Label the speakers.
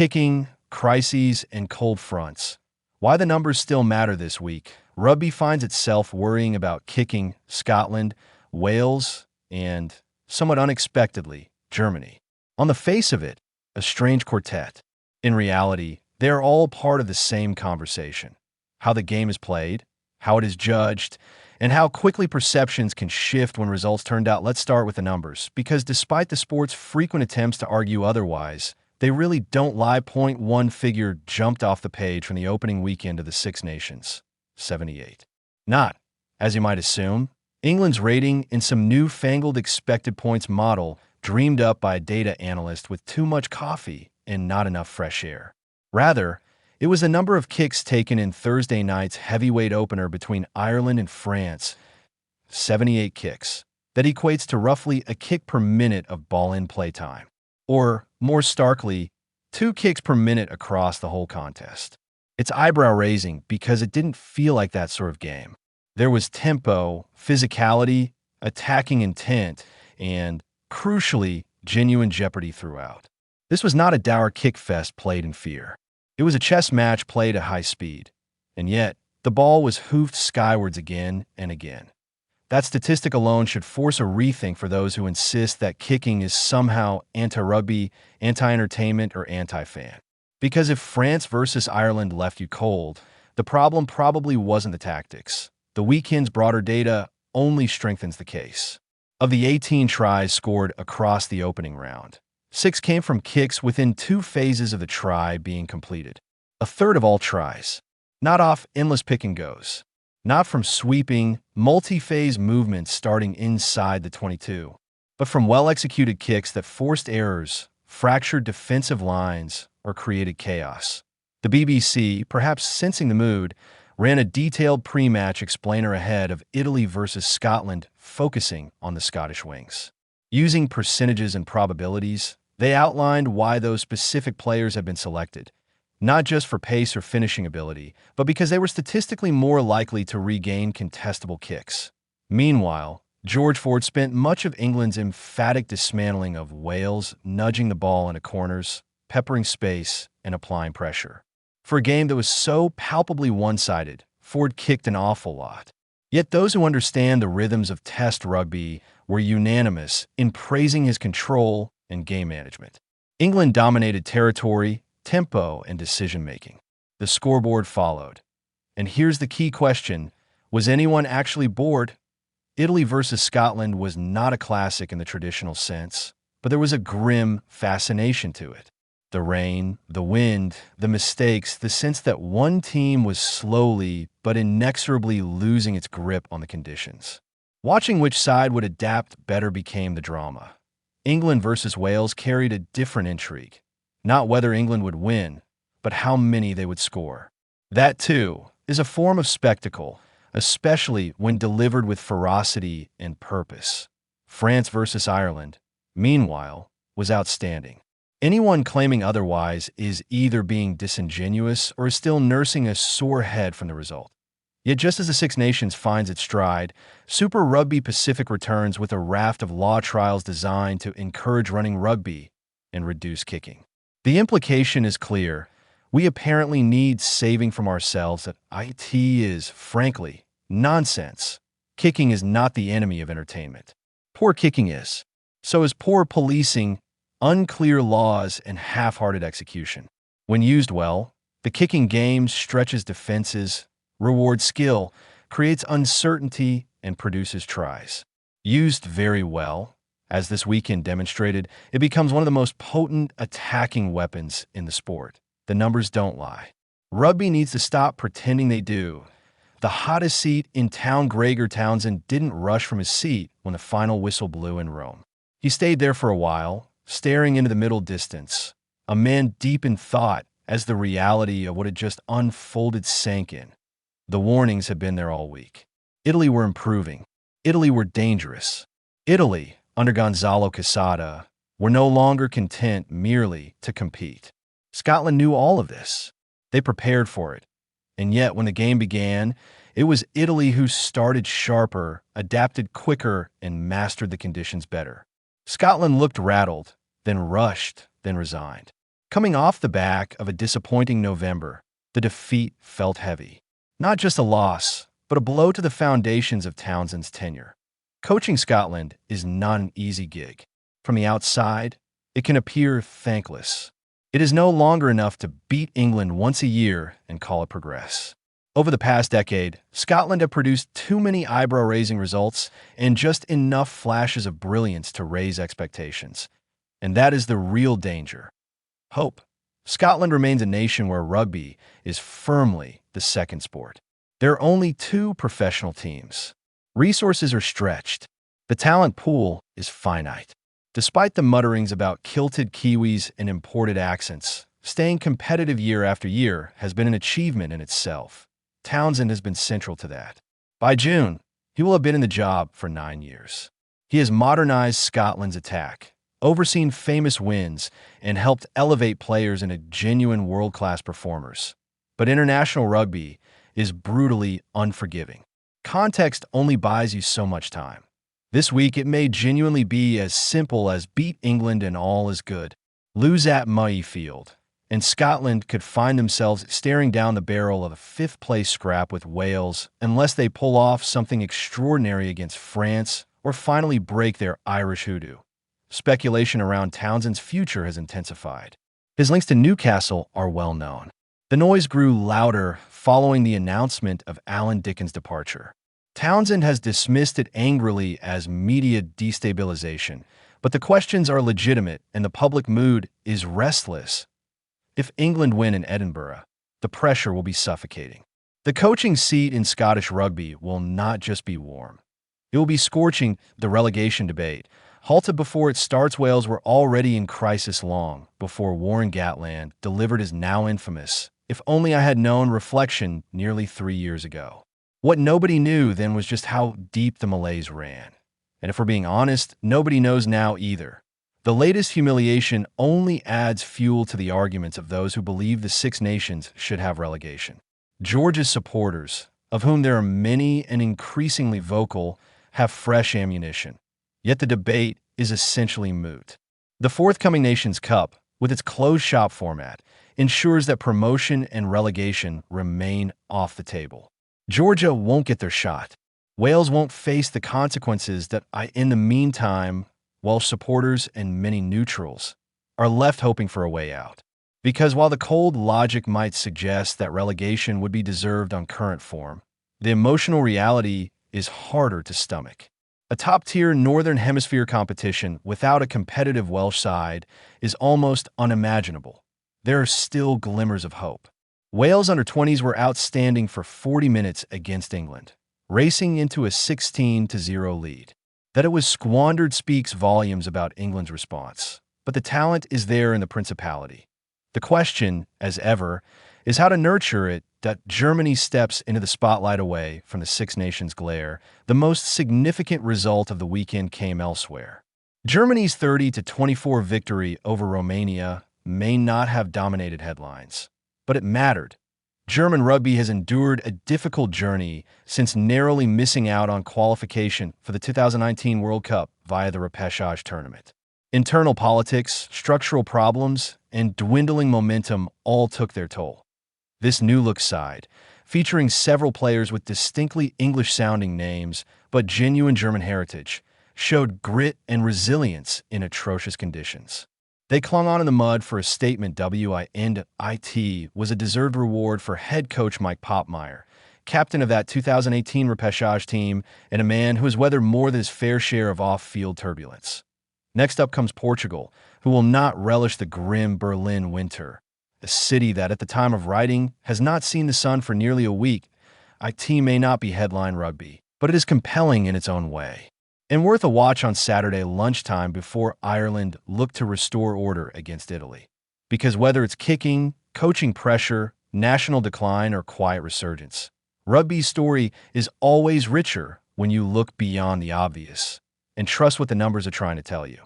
Speaker 1: Kicking, crises, and cold fronts. Why the numbers still matter this week. Rugby finds itself worrying about kicking Scotland, Wales, and, somewhat unexpectedly, Germany. On the face of it, a strange quartet. In reality, they are all part of the same conversation. How the game is played, how it is judged, and how quickly perceptions can shift when results turned out. Let's start with the numbers, because despite the sport's frequent attempts to argue otherwise, they really don't lie. Point one figure jumped off the page from the opening weekend of the Six Nations, 78. Not, as you might assume, England's rating in some newfangled expected points model dreamed up by a data analyst with too much coffee and not enough fresh air. Rather, it was the number of kicks taken in Thursday night's heavyweight opener between Ireland and France, 78 kicks. That equates to roughly a kick per minute of ball-in play time. Or, more starkly, 2 kicks per minute across the whole contest. It's eyebrow-raising because it didn't feel like that sort of game. There was tempo, physicality, attacking intent, and, crucially, genuine jeopardy throughout. This was not a dour kick fest played in fear. It was a chess match played at high speed. And yet, the ball was hoofed skywards again and again. That statistic alone should force a rethink for those who insist that kicking is somehow anti-rugby, anti-entertainment, or anti-fan. Because if France versus Ireland left you cold, the problem probably wasn't the tactics. The weekend's broader data only strengthens the case. Of the 18 tries scored across the opening round, 6 came from kicks within 2 phases of the try being completed. A third of all tries. Not off endless pick-and-goes. Not from sweeping, multi-phase movements starting inside the 22, but from well-executed kicks that forced errors, fractured defensive lines, or created chaos. The BBC, perhaps sensing the mood, ran a detailed pre-match explainer ahead of Italy versus Scotland, focusing on the Scottish wings. Using percentages and probabilities, they outlined why those specific players had been selected. Not just for pace or finishing ability, but because they were statistically more likely to regain contestable kicks. Meanwhile, George Ford spent much of England's emphatic dismantling of Wales, nudging the ball into corners, peppering space, and applying pressure. For a game that was so palpably one-sided, Ford kicked an awful lot. Yet those who understand the rhythms of Test rugby were unanimous in praising his control and game management. England dominated territory, tempo, and decision-making. The scoreboard followed. And here's the key question. Was anyone actually bored? Italy versus Scotland was not a classic in the traditional sense, but there was a grim fascination to it. The rain, the wind, the mistakes, the sense that one team was slowly but inexorably losing its grip on the conditions. Watching which side would adapt better became the drama. England versus Wales carried a different intrigue. Not whether England would win, but how many they would score. That, too, is a form of spectacle, especially when delivered with ferocity and purpose. France versus Ireland, meanwhile, was outstanding. Anyone claiming otherwise is either being disingenuous or is still nursing a sore head from the result. Yet just as the Six Nations finds its stride, Super Rugby Pacific returns with a raft of law trials designed to encourage running rugby and reduce kicking. The implication is clear. We apparently need saving from ourselves that IT is, frankly, nonsense. Kicking is not the enemy of entertainment. Poor kicking is. So is poor policing, unclear laws, and half-hearted execution. When used well, the kicking game stretches defenses, rewards skill, creates uncertainty, and produces tries. Used very well, as this weekend demonstrated, it becomes one of the most potent attacking weapons in the sport. The numbers don't lie. Rugby needs to stop pretending they do. The hottest seat in town, Gregor Townsend, didn't rush from his seat when the final whistle blew in Rome. He stayed there for a while, staring into the middle distance, a man deep in thought as the reality of what had just unfolded sank in. The warnings had been there all week. Italy were improving. Italy were dangerous. Italy, under Gonzalo Quesada, were no longer content merely to compete. Scotland knew all of this. They prepared for it. And yet, when the game began, it was Italy who started sharper, adapted quicker, and mastered the conditions better. Scotland looked rattled, then rushed, then resigned. Coming off the back of a disappointing November, the defeat felt heavy. Not just a loss, but a blow to the foundations of Townsend's tenure. Coaching Scotland is not an easy gig. From the outside, it can appear thankless. It is no longer enough to beat England once a year and call it progress. Over the past decade, Scotland have produced too many eyebrow-raising results and just enough flashes of brilliance to raise expectations. And that is the real danger. Hope. Scotland remains a nation where rugby is firmly the second sport. There are only 2 professional teams. Resources are stretched. The talent pool is finite. Despite the mutterings about kilted Kiwis and imported accents, staying competitive year after year has been an achievement in itself. Townsend has been central to that. By June, he will have been in the job for 9 years. He has modernized Scotland's attack, overseen famous wins, and helped elevate players into genuine world-class performers. But international rugby is brutally unforgiving. Context only buys you so much time. This week, it may genuinely be as simple as beat England and all is good. Lose at Murrayfield, and Scotland could find themselves staring down the barrel of a 5th-place scrap with Wales unless they pull off something extraordinary against France or finally break their Irish hoodoo. Speculation around Townsend's future has intensified. His links to Newcastle are well known. The noise grew louder following the announcement of Alan Dickin's departure. Townsend has dismissed it angrily as media destabilization, but the questions are legitimate and the public mood is restless. If England win in Edinburgh, the pressure will be suffocating. The coaching seat in Scottish rugby will not just be warm. It will be scorching. The relegation debate, halted before it starts. Wales were already in crisis long before Warren Gatland delivered his now infamous "If only I had known" reflection nearly 3 years ago. What nobody knew then was just how deep the malaise ran. And if we're being honest, nobody knows now either. The latest humiliation only adds fuel to the arguments of those who believe the Six Nations should have relegation. Georgia's supporters, of whom there are many and increasingly vocal, have fresh ammunition. Yet the debate is essentially moot. The forthcoming Nations Cup, with its closed-shop format, ensures that promotion and relegation remain off the table. Georgia won't get their shot. Wales won't face the consequences that in the meantime, Welsh supporters and many neutrals are left hoping for a way out. Because while the cold logic might suggest that relegation would be deserved on current form, the emotional reality is harder to stomach. A top-tier Northern Hemisphere competition without a competitive Welsh side is almost unimaginable. There are still glimmers of hope. Wales under-20s were outstanding for 40 minutes against England, racing into a 16-0 lead. That it was squandered speaks volumes about England's response, but the talent is there in the Principality. The question, as ever, is how to nurture it. That Germany steps into the spotlight away from the Six Nations glare. The most significant result of the weekend came elsewhere. Germany's 30-24 victory over Romania may not have dominated headlines, but it mattered. German rugby has endured a difficult journey since narrowly missing out on qualification for the 2019 World Cup via the repechage tournament. Internal politics, structural problems, and dwindling momentum all took their toll. This new-look side, featuring several players with distinctly English-sounding names but genuine German heritage, showed grit and resilience in atrocious conditions. They clung on in the mud for a statement. WINIT was a deserved reward for head coach Mike Popmeyer, captain of that 2018 repechage team and a man who has weathered more than his fair share of off-field turbulence. Next up comes Portugal, who will not relish the grim Berlin winter, a city that at the time of writing has not seen the sun for nearly a week. IT may not be headline rugby, but it is compelling in its own way, and worth a watch on Saturday lunchtime before Ireland looked to restore order against Italy. Because whether it's kicking, coaching pressure, national decline, or quiet resurgence, rugby's story is always richer when you look beyond the obvious and trust what the numbers are trying to tell you.